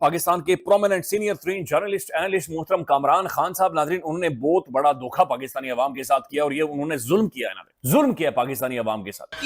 پاکستان کے prominent senior ترین journalist analyst محترم کامران خان صاحب، ناظرین انہوں نے بہت بڑا دھوکہ پاکستانی عوام کے ساتھ کیا اور یہ انہوں نے ظلم کیا ہے ظلم کیا پاکستانی عوام کے ساتھ.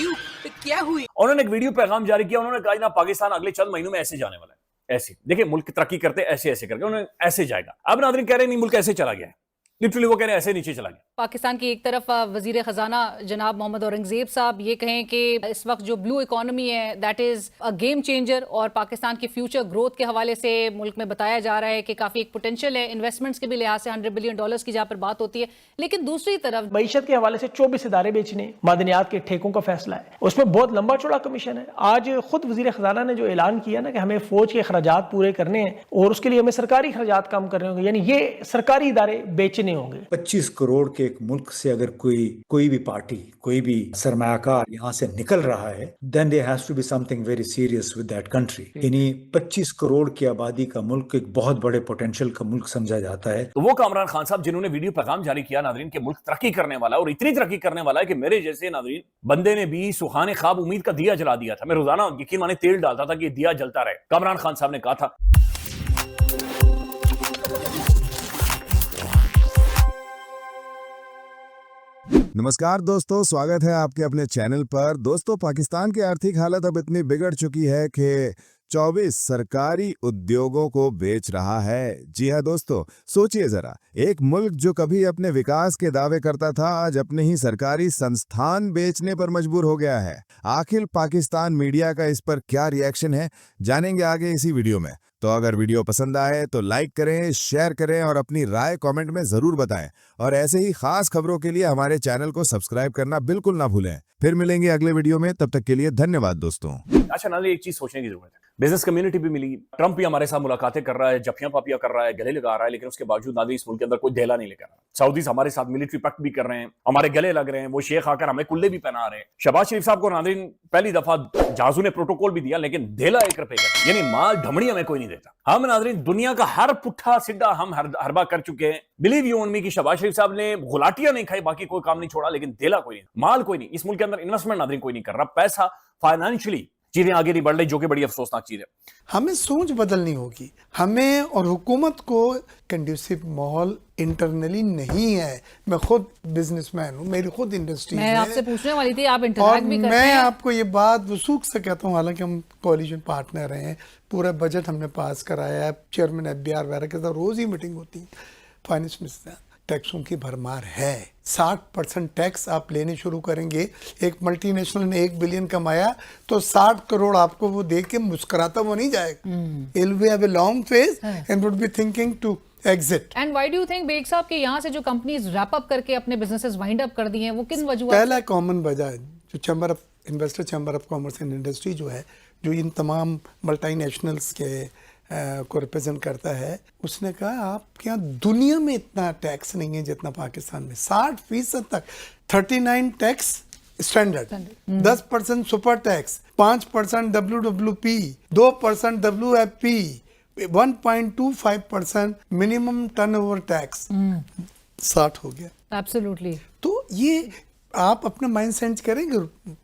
کیا ہوئی؟ انہوں نے ایک ویڈیو پیغام جاری کیا. انہوں نے کہا پاکستان اگلے چند مہینوں میں ایسے جانے والا ہے، ایسے دیکھیں ملک ترقی کرتے ایسے ایسے کر کے انہوں نے ایسے جائے گا. اب ناظرین کہہ رہے ہیں نہیں ملک ایسے چلا گیا ہے، لٹرلی وہ کہہ رہے ہیں ایسے نیچے چلا گیا. پاکستان کی ایک طرف وزیر خزانہ جناب محمد اورنگزیب صاحب یہ کہیں کہ اس وقت جو بلو اکانومی ہے that is a game changer, اور پاکستان کی فیوچر گروتھ کے حوالے سے ملک میں بتایا جا رہا ہے کہ کافی ایک پوٹینشیل ہے انویسٹمنٹس کے بھی لحاظ سے $100 بلین کی جہاں پر بات ہوتی ہے. لیکن دوسری طرف معیشت کے حوالے سے 24 ادارے بیچنے، معدنیات کے ٹھیکوں کا فیصلہ ہے، اس میں بہت لمبا چوڑا کمیشن ہے. آج خود وزیر خزانہ نے جو اعلان کیا نا کہ ہمیں فوج کے اخراجات پورے کرنے ہیں اور اس کے لیے ہمیں سرکاری اخراجات کم کرنے ہوں گے، یعنی یہ سرکاری ادارے بیچنے ہوں گے. 25 کروڑ کے ایک ملک سے اگر کوئی بھی پارٹی، کوئی بھی سرمایہ کار یہاں سے نکل رہا ہے then there has to be something very serious with that country. یعنی 25 کروڑ کی آبادی کا ملک ایک بہت بڑے پوٹینشیل کا ملک سمجھا جاتا ہے. تو وہ کامران خان صاحب جنہوں نے ویڈیو پیغام جاری کیا ناظرین کہ ملک ترقی کرنے والا ہے اور اتنی ترقی کرنے والا ہے کہ میرے جیسے ناظرین بندے نے بھی سخان خواب امید کا دیا جلا دیا تھا. میں روزانہ یقین مانے تیل ڈالتا تھا کہ یہ دیا جلتا رہے. کامران خان صاحب نے کہا تھا نمسکار دوستو، سواگت ہے آپ کے اپنے چینل پر. دوستو، پاکستان کی آرتھک حالت اب اتنی بگڑ چکی ہے کہ 24 سرکاری ادیوگوں کو بیچ رہا ہے. جی ہاں دوستو، سوچئے ذرا، ایک ملک جو کبھی اپنے وکاس کے دعوے کرتا تھا آج اپنے ہی سرکاری سنستھان بیچنے پر مجبور ہو گیا ہے. آخر پاکستان میڈیا کا اس پر کیا ری ایکشن ہے جانیں گے آگے اسی ویڈیو میں. تو اگر ویڈیو پسند آئے تو لائک کریں، شیئر کریں اور اپنی رائے کامنٹ میں ضرور بتائیں. اور ایسے ہی خاص خبروں کے لیے ہمارے چینل کو سبسکرائب کرنا بالکل نہ بھولیں. پھر ملیں گے اگلے ویڈیو میں، تب تک کے لیے دھنیہ واد دوستوں. اچھا ناظرین ایک چیز سوچنے کی ضرورت ہے. بزنس کمیونٹی بھی ملی، ٹرمپ بھی ہمارے ساتھ ملاقاتیں کر رہا ہے، جفیاں پاپیاں کر رہا ہے، گلے لگا رہا ہے، لیکن اس کے باوجود ناظرین اس ملک کے اندر کوئی دھیلا نہیں لے کر رہا. سعودیز ہمارے ساتھ ملٹری پیکٹ بھی کر رہے ہیں، ہمارے گلے لگ رہے ہیں، وہ شیخ آ کر ہمیں کلے بھی پہنا رہے ہیں. شہباز شریف صاحب کو ناظرین پہلی دفعہ جہازوں نے پروٹوکول بھی دیا لیکن دھیلا 1 روپے کا، یعنی مال ڈھمڑی ہمیں کوئی نہیں دیتا. ہم ناظرین دنیا کا ہر پٹھا سدھا ہم ہربا کر چکے ہیں. بلیو یو آن می کہ شہباز شریف صاحب نے غلاٹیاں نہیں کھائی، باقی کوئی کام نہیں چھوڑا، لیکن دھیلا کوئی نہیں، مال کوئی نہیں. اس ملک کے اندر انویسٹمنٹ ناظرین کوئی نہیں کر رہا، پیسہ فائنانشلی چیزیں آگے نہیں بڑھ رہی، جو کہ بڑی افسوسناک چیز ہے. ہمیں سوچ بدلنی ہوگی. ہمیں اور حکومت کو کنڈیوسو ماحول انٹرنلی نہیں ہے. میں خود بزنس مین ہوں، میری خود انڈسٹری ہے. میں آپ سے پوچھنے والی تھی، آپ اور انٹریکٹ بھی کرتے میں ہیں. آپ کو یہ بات وثوق سے کہتا ہوں، حالانکہ ہم کولیشن پارٹنر ہیں، پورا بجٹ ہم نے پاس کرایا ہے، چیئرمین FBR وغیرہ کے ساتھ روز ہی میٹنگ ہوتی ہے. فائنانس منسٹر ٹیکسوں کی بھرمار ہے. 60% ٹیکس آپ لینے شروع کریں گے. ایک ملٹی نیشنل نے 1 بلین کمایا تو 60 کروڑ آپ کو وہ دے کے مسکراتا وہ نہیں جائے گا. He'll be have a long face and would be thinking to exit. And why do you think Baig صاحب کہ یہاں سے جو کمپنیز ریپ اپ کر کے اپنے بزنسز وائنڈ اپ کر دی ہیں وہ کن وجوہات؟ پہلا کامن وجہ ہے جو chamber of investor, chamber of commerce and industry جو ہے، جو ان تمام ملٹی نیشنلز کے کو ریپرزینٹ کرتا ہے، اس نے کہا آپ کے یہاں دنیا میں اتنا ٹیکس نہیں ہے جتنا پاکستان میں. 60% تک 39 tax standard, 10% super tax, 5% WWP، 2% WFP، 1.25% minimum turnover tax. 60 ہو گیا. ایبسولوٹلی. تو یہ آپ اپنا مائنڈ سینچ کریں گے،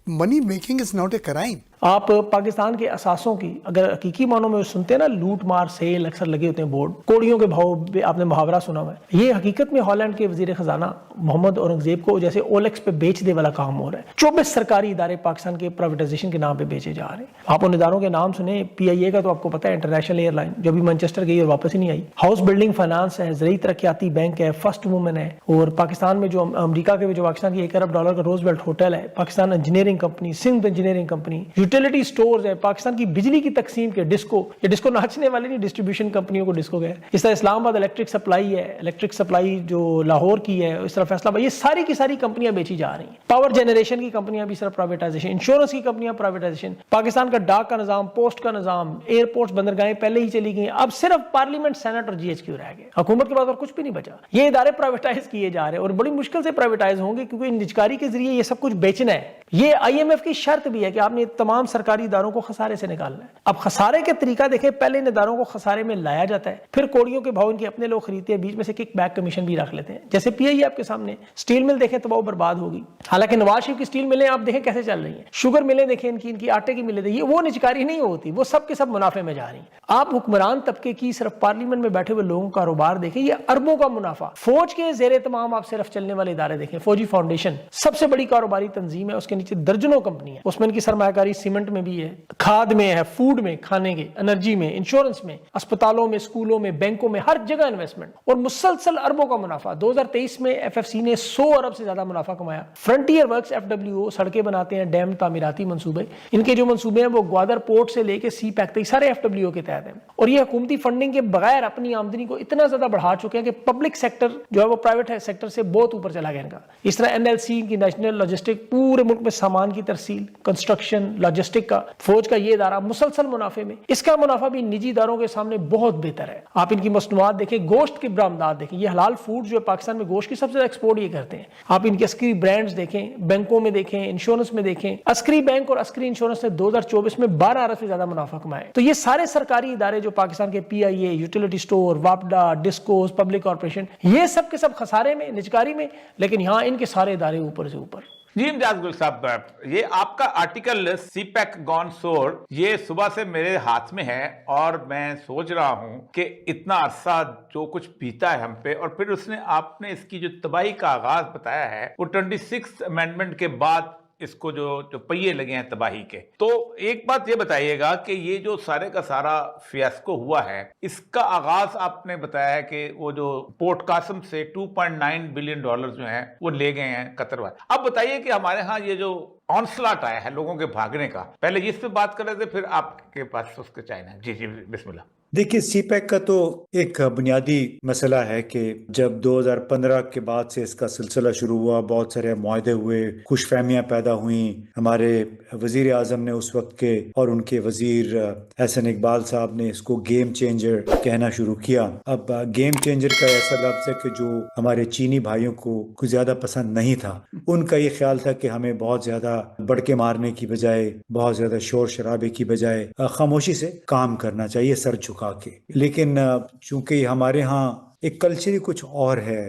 money making is not a crime. آپ پاکستان کے اثاثوں کی اگر حقیقی معنوں میں سنتے ہیں نا، لوٹ مار سیل اکثر لگے ہوتے ہیں بورڈ، کوڑیوں کے بھاؤ آپ نے محاورہ سنا ہوا ہے. یہ حقیقت میں ہالینڈ کے وزیر خزانہ محمد اورنگزیب کو جیسے اولیکس پہ بیچ دے والا کام ہو رہا ہے. 24 سرکاری ادارے پاکستان کے پرائیویٹائزیشن کے نام پہ بیچے جا رہے ہیں. آپ ان اداروں کے نام سنیں، PIA کا تو آپ کو پتہ ہے، انٹرنیشنل ایئر لائن جو بھی مانچسٹر گئی اور واپس ہی نہیں آئی. ہاؤس بلڈنگ فائنانس ہے، زرعی ترقیاتی بینک ہے، فرسٹ وومن ہے، اور پاکستان میں جو امریکہ کے جو پاکستان کی $1 ارب کا روزویلٹ ہوٹل ہے، Pakistan engineering company, Sindh engineering company, utility stores, Pakistan کی بجلی کی تقسیم کے ڈسکو، یہ ڈسکو ناچنے والے نہیں، ڈسٹریبیوشن کمپنیوں کو ڈسکو گئے. اس طرح اسلام آباد الیکٹرک سپلائی ہے، الیکٹرک سپلائی جو لاہور کی ہے، اس طرح فیصلہ آباد، یہ ساری کی ساری کمپنیاں بیچی جا رہی ہیں. پاور جنریشن کی کمپنیاں بھی صرف پرائیویٹائزیشن، انشورنس کی کمپنیاں پرائیویٹائزیشن، پاکستان کا ڈاک کا نظام، پوسٹ کا نظام، ایئرپورٹس بندرگاہیں پہلے ہی چلی گئی، اب صرف پارلیمنٹ، سینٹ اور GHQ رہ گئے. حکومت کے پاس اور کچھ بھی نہیں بچا. یہ ادارے پرائیویٹائز کیے جا رہے ہیں اور بڑی مشکل سے پرائیویٹائز ہوں گے کیونکہ نجکاری کے ذریعے یہ سب کچھ بیچنا ہے. یہ IMF کی شرط بھی ہے کہ آپ نے تمام سرکاری اداروں کو خسارے سے نکالنا ہے. اب خسارے کے طریقہ دیکھیں, پہلے ان اداروں کو خسارے میں لایا جاتا ہے, پھر کوڑیوں کے بھاؤ ان کے اپنے لوگ خریدتے ہیں, بیچ میں سے کک بیک کمیشن بھی رکھ لیتے ہیں. جیسے PI آپ کے سامنے, اسٹیل مل دیکھیں تباہ برباد ہوگی. حالانکہ نواز شریف کی اسٹیل ملیں آپ دیکھیں کیسے چل رہی ہیں, شوگر ملیں دیکھیں ان کی آٹے کی ملیں دیکھیں, وہ نجکاری نہیں ہوتی, وہ سب کے سب منافع میں جا رہی ہیں. آپ حکمران طبقے کی صرف پارلیمنٹ میں بیٹھے ہوئے لوگوں کا کاروبار دیکھیں, یہ اربوں کا منافع. فوج کے زیر تمام آپ صرف چلنے والے ادارے دیکھیں, فوجی فاؤنڈیشن سب سے بڑی کاروباری تنظیم ہے, اس کے نیچے درجنوں کمپنی ہیں, اس میں ان کی سرمایہ کاری سیمنٹ میں بھی ہے, کھاد میں ہے, فوڈ میں, کھانے کے, انرجی میں, انشورنس میں, اسپتالوں میں, اسکولوں میں, بینکوں میں, ہر جگہ انویسٹمنٹ, اور مسلسل اربوں کا منافع. 2023 میں FFC نے 100 ارب سے زیادہ منافع کمایا. فرنٹیئر ورکس FWO سڑکیں بناتے ہیں, ڈیم تعمیراتی منصوبے, ان کے جو منصوبے ہیں وہ گوادر پورٹ سے لے کے سی پیک تک سارے FWO کے تحت ہیں, اور یہ حکومتی فنڈنگ کے بغیر اپنی آمدنی کو اتنا زیادہ بڑھا چکے ہیں کہ پبلک سیکٹر جو ہے وہ پرائیویٹ سیکٹر سے بہت اوپر چلا گیا ان کا. اس طرح NLC کی نیشنل لاجسٹک پورے ملک میں سامان کی ترسیل, کنسٹرکشن, لاجسٹک کا, فوج کا یہ ادارہ مسلسل منافع میں. اس کا منافع بھی نجی اداروں کے سامنے بہت بہتر ہے. آپ ان کی مصنوعات دیکھیں, گوشت کی برآمدات دیکھیں, یہ حلال فوڈ جو ہے پاکستان میں گوشت کی سب سے زیادہ ایکسپورٹ یہ کرتے ہیں. آپ ان کے عسکری برانڈز دیکھیں, بینکوں میں دیکھیں, انشورنس میں دیکھیں. عسکری بینک اور عسکری انشورنس نے 2024 میں 12 ارب سے زیادہ منافع کمایا. تو یہ سارے سرکاری ادارے جو پاکستان کے PIA, یوٹیلیٹی اسٹور, واپڈا, ڈسکوز, پبلک کارپوریشن, یہ سب کے سب خسارے میں, نجکاری میں, لیکن یہاں ان کے سارے ادارے اوپر سے اوپر. جی امتیاز گل صاحب, یہ آپ کا آرٹیکل سی پیک گون سور یہ صبح سے میرے ہاتھ میں ہے, اور میں سوچ رہا ہوں کہ اتنا عرصہ جو کچھ بیتا ہے ہم پہ, اور پھر آپ نے اس کی جو تباہی کا آغاز بتایا ہے وہ 26 امینڈمنٹ کے بعد اس کو جو پہیے لگے ہیں تباہی کے. تو ایک بات یہ بتائیے گا کہ یہ جو سارے کا سارا فیاسکو ہوا ہے, اس کا آغاز آپ نے بتایا ہے کہ وہ جو پورٹ قاسم سے $2.9 بلین جو ہیں وہ لے گئے ہیں قطر والے. اب بتائیے کہ ہمارے ہاں یہ جو آنسلاٹ آیا ہے لوگوں کے بھاگنے کا, پہلے اس پہ بات کر رہے تھے, پھر آپ کے پاس اس کے چائنا. جی بسم اللہ. دیکھیے, سی پیک کا تو ایک بنیادی مسئلہ ہے کہ جب 2015 کے بعد سے اس کا سلسلہ شروع ہوا, بہت سارے معاہدے ہوئے, خوش فہمیاں پیدا ہوئیں. ہمارے وزیر اعظم نے اس وقت کے اور ان کے وزیر احسن اقبال صاحب نے اس کو گیم چینجر کہنا شروع کیا. اب گیم چینجر کا ایسا لفظ ہے کہ جو ہمارے چینی بھائیوں کو کچھ زیادہ پسند نہیں تھا. ان کا یہ خیال تھا کہ ہمیں بہت زیادہ بڑکے مارنے کی بجائے, بہت زیادہ شور شرابے کی بجائے خاموشی سے کام کرنا چاہیے, سر جھکا کے. لیکن چونکہ ہمارے ہاں ایک کلچر ہی کچھ اور ہے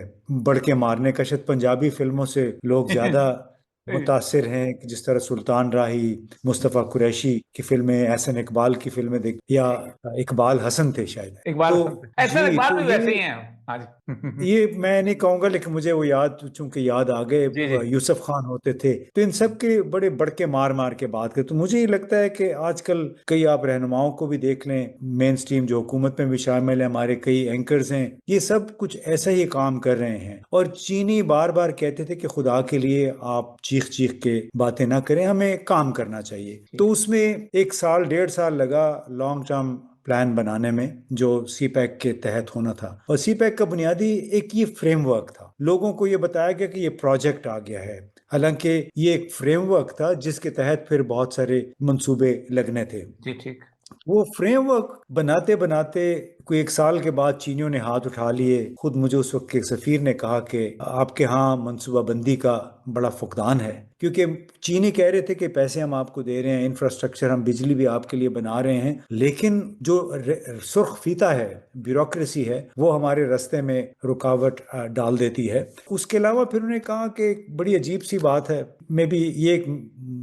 بڑکے مارنے کا, شاید پنجابی فلموں سے لوگ زیادہ متاثر ہیں, جس طرح سلطان راہی, مصطفیٰ قریشی کی فلمیں, احسن اقبال کی فلمیں دیکھ, یا اقبال حسن تھے شاید. اقبال بھی ویسے ہی ہیں. یہ میں نہیں کہوں گا, لیکن مجھے وہ چونکہ یاد آ گئے, یوسف خان ہوتے تھے. تو ان سب کے بڑے بڑکے مار کے بات کرتے. تو مجھے یہ لگتا ہے کہ آج کل کئی آپ رہنماؤں کو بھی دیکھ لیں, مین سٹریم جو حکومت میں بھی شامل ہیں, ہمارے کئی اینکرز ہیں, یہ سب کچھ ایسا ہی کام کر رہے ہیں. اور چینی بار بار کہتے تھے کہ خدا کے لیے آپ چیخ کے باتیں نہ کریں, ہمیں کام کرنا چاہیے. تو اس میں 1 سال 1.5 سال لگا لانگ ٹرم پلان بنانے میں, جو سی پیک کے تحت ہونا تھا. اور سی پیک کا بنیادی ایک یہ فریم ورک تھا. لوگوں کو یہ بتایا گیا کہ یہ پروجیکٹ آ گیا ہے, حالانکہ یہ ایک فریم ورک تھا جس کے تحت پھر بہت سارے منصوبے لگنے تھے. جی ٹھیک. وہ فریم ورک بناتے کوئی 1 سال کے بعد چینیوں نے ہاتھ اٹھا لیے. خود مجھے اس وقت کے سفیر نے کہا کہ آپ کے ہاں منصوبہ بندی کا بڑا فقدان ہے, کیونکہ چینی کہہ رہے تھے کہ پیسے ہم آپ کو دے رہے ہیں, انفراسٹرکچر, ہم بجلی بھی آپ کے لیے بنا رہے ہیں, لیکن جو سرخ فیتا ہے, بیوروکریسی ہے, وہ ہمارے راستے میں رکاوٹ ڈال دیتی ہے. اس کے علاوہ پھر انہوں نے کہا کہ ایک بڑی عجیب سی بات ہے, میں بھی یہ ایک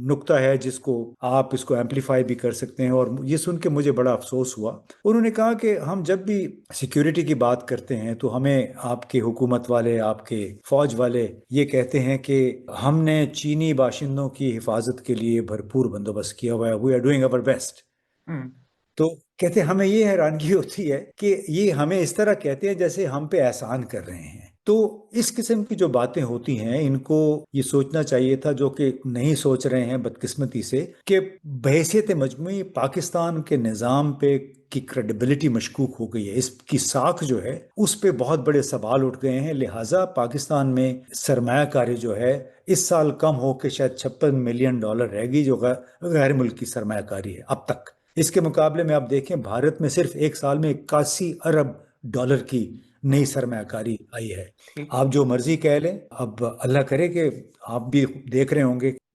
نقطہ ہے جس کو آپ اس کو ایمپلیفائی بھی کر سکتے ہیں, اور یہ سن کے مجھے بڑا افسوس ہوا. انہوں نے کہا کہ ہم جب بھی سیکیورٹی کی بات کرتے ہیں تو ہمیں آپ کے حکومت والے, آپ کے فوج والے یہ کہتے ہیں کہ ہم نے چینی باشندوں کی حفاظت کے لیے بھرپور بندوبست کیا ہوا ہے, we are doing over best. تو کہتے ہمیں یہ حیرانگی ہوتی ہے کہ یہ ہمیں اس طرح کہتے ہیں جیسے ہم پہ احسان کر رہے ہیں. تو اس قسم کی جو باتیں ہوتی ہیں, ان کو یہ سوچنا چاہیے تھا, جو کہ نہیں سوچ رہے ہیں بدقسمتی سے, کہ بحیثیت مجموعی پاکستان کے نظام پہ کی کریڈیبلٹی مشکوک ہو گئی ہے. اس کی ساکھ جو ہے اس پہ بہت بڑے سوال اٹھ گئے ہیں. لہٰذا پاکستان میں سرمایہ کاری جو ہے اس سال کم ہو کے شاید $56 ملین رہ گئی, جو غیر ملکی سرمایہ کاری ہے اب تک. اس کے مقابلے میں آپ دیکھیں, بھارت میں صرف 1 سال میں $81 ارب کی نئی سرمایہ کاری آئی ہے. آپ جو مرضی کہہ لیں, اب اللہ کرے کہ آپ بھی دیکھ رہے ہوں گے